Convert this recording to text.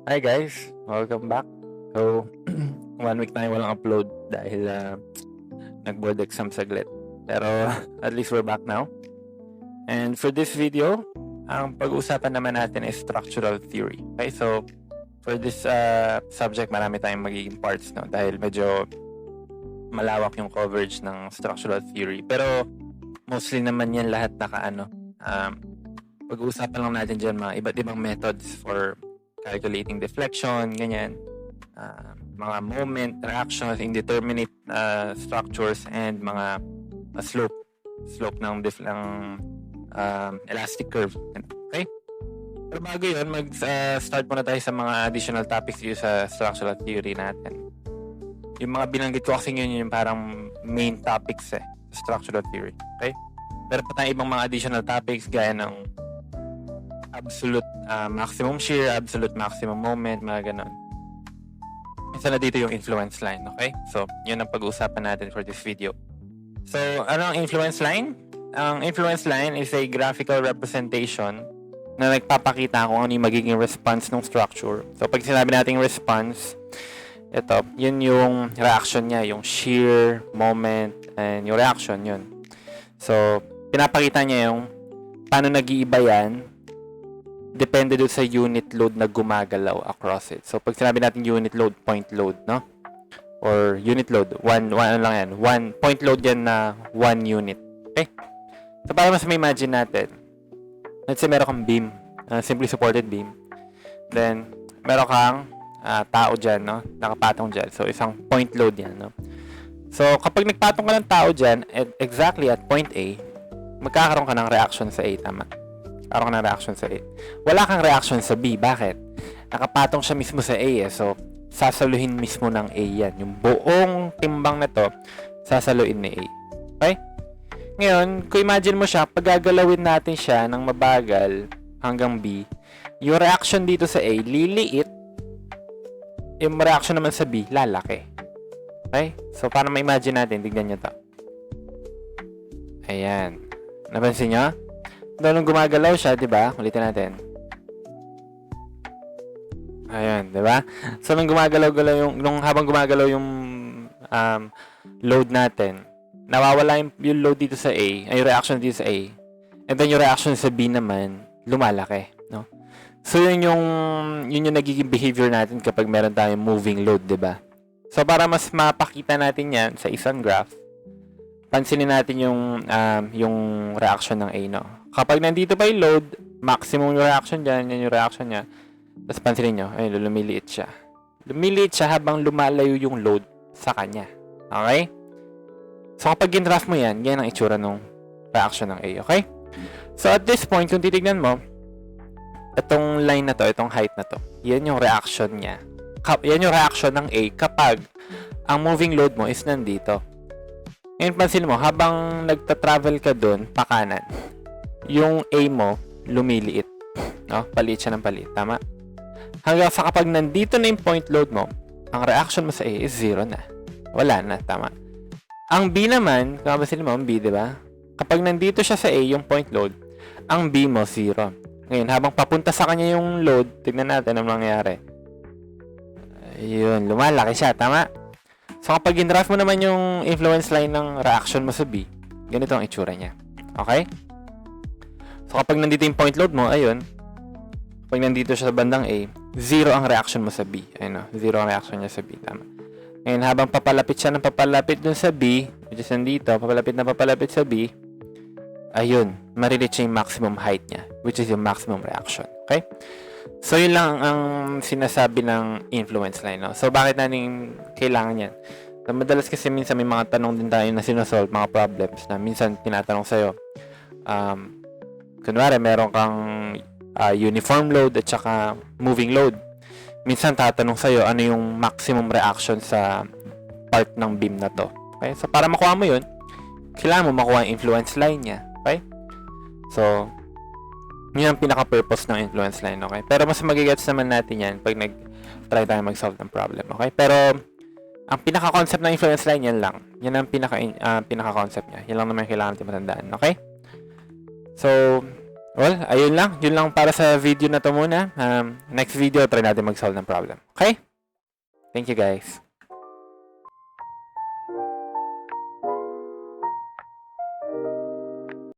Hi guys, welcome back. So, 1 week tayo walang upload dahil nag-board exam saglit. Pero at least we're back now. And for this video, ang pag-uusapan naman natin is structural theory. Okay, so for this subject, marami tayong magiging parts, no? Dahil medyo malawak yung coverage ng structural theory. Pero mostly naman yan lahat pag-uusapan lang natin dyan mga iba't ibang methods for calculating deflection, ganyan. Mga moment, reactions, indeterminate structures, and mga slope ng elastic curve. Okay? Pero bago yun, mag-start muna tayo sa mga additional topics dito sa structural theory natin. Yung mga binanggit ko kasi yun yung parang main topics sa structural theory. Okay? Pero pa tayong ibang mga additional topics gaya ng absolute maximum shear, absolute maximum moment, mga ganon. Isa na dito yung influence line, okay? So, yun ang pag-uusapan natin for this video. So, ano ang influence line? Ang influence line is a graphical representation na nagpapakita kung ano yung magiging response ng structure. So, pag sinabi natin response, ito, yun yung reaction niya, yung shear, moment, and yung reaction, yun. So, pinapakita niya yung paano nag-iiba yan depende doon sa unit load na gumagalaw across it. So, pag sinabi natin unit load, point load, no? Or unit load, one lang yan. Point load yan na 1 unit. Okay? So, para mas ma-imagine natin, let's say meron kang beam, simply supported beam. Then, meron kang tao dyan, no? Nakapatong dyan. So, isang point load yan, no? So, kapag nagpatong ka ng tao dyan, exactly at point A, magkakaroon ka ng reaction sa A, tama? Karoon ka ng reaction sa A. Wala kang reaction sa B. Bakit? Nakapatong siya mismo sa A eh. So, sasaluhin mismo ng A yan. Yung buong timbang na to, sasaluhin ni A. Okay? Ngayon, kung imagine mo siya, pag gagalawin natin siya ng mabagal hanggang B, yung reaction dito sa A, liliit. Yung reaction naman sa B, lalaki. Okay? So, para ma-imagine natin, tignan nyo to. Ayan. Napansin nyo? Nung gumagalaw siya, 'di ba? Ulitin natin. Ayan, 'di ba? So nung habang gumagalaw yung load natin, nawawala yung load dito sa A, ay yung reaction dito sa A. And then yung reaction sa B naman lumalaki, no? So yun yung nagiging behavior natin kapag meron tayong moving load, 'di ba? So para mas mapakita natin 'yan sa isang graph, pansinin natin yung reaction ng A, no? Kapag nandito pa yung load, maximum yung reaction dyan, yan yung reaction niya. Tapos pansinin nyo, ayun, lumiliit siya. Lumiliit siya habang lumalayo yung load sa kanya. Okay? So kapag ginraph mo yan, yan ang itsura ng reaction ng A, okay? So at this point, kung titignan mo, itong line na to, itong height na to, yan yung reaction niya. Yan yung reaction ng A kapag ang moving load mo is nandito. Ngayon, pansin mo, habang nagta-travel ka doon, pakanan, yung A mo, lumiliit. No? Paliit siya ng paliit. Tama? Hanggang sa kapag nandito na yung point load mo, ang reaction mo sa A is 0 na. Wala na. Tama? Ang B naman, kung mapasin mo, ang B, di ba? Kapag nandito siya sa A, yung point load, ang B mo, 0. Ngayon, habang papunta sa kanya yung load, tignan natin ang nangyayari. Ayun, lumalaki siya. Tama? So, kapag in-draft mo naman yung influence line ng reaction mo sa B, ganito ang itsura niya. Okay? So, kapag nandito yung point load mo, ayun, kapag nandito siya sa bandang A, 0 ang reaction mo sa B. Ayun, no? 0 ang reaction niya sa B. Tama. Ngayon, habang papalapit siya ng papalapit dun sa B, which is nandito, papalapit sa B, ayun, marireach yung maximum height niya, which is yung maximum reaction. Okay? So, yun lang ang sinasabi ng influence line. No? So, bakit natin kailangan yan? So, madalas kasi minsan may mga tanong din tayo na sinasolve, mga problems na minsan tinatanong sa'yo. Kunwari, meron kang uniform load at saka moving load. Minsan tatanong sa'yo ano yung maximum reaction sa part ng beam na to. Okay? So, para makuha mo yun, kailangan mo makuha yung influence line niya. Okay? So, yun ang pinaka-purpose ng influence line, okay? Pero mas magigets naman natin yan pag nag-try tayo mag-solve ng problem, okay? Pero, ang pinaka-concept ng influence line, yan lang. Yan ang pinaka-concept niya. Yan lang naman kailangan natin matandaan, okay? So, Well, ayun lang. Yun lang para sa video na to muna. Next video, try natin mag-solve ng problem. Okay? Thank you guys.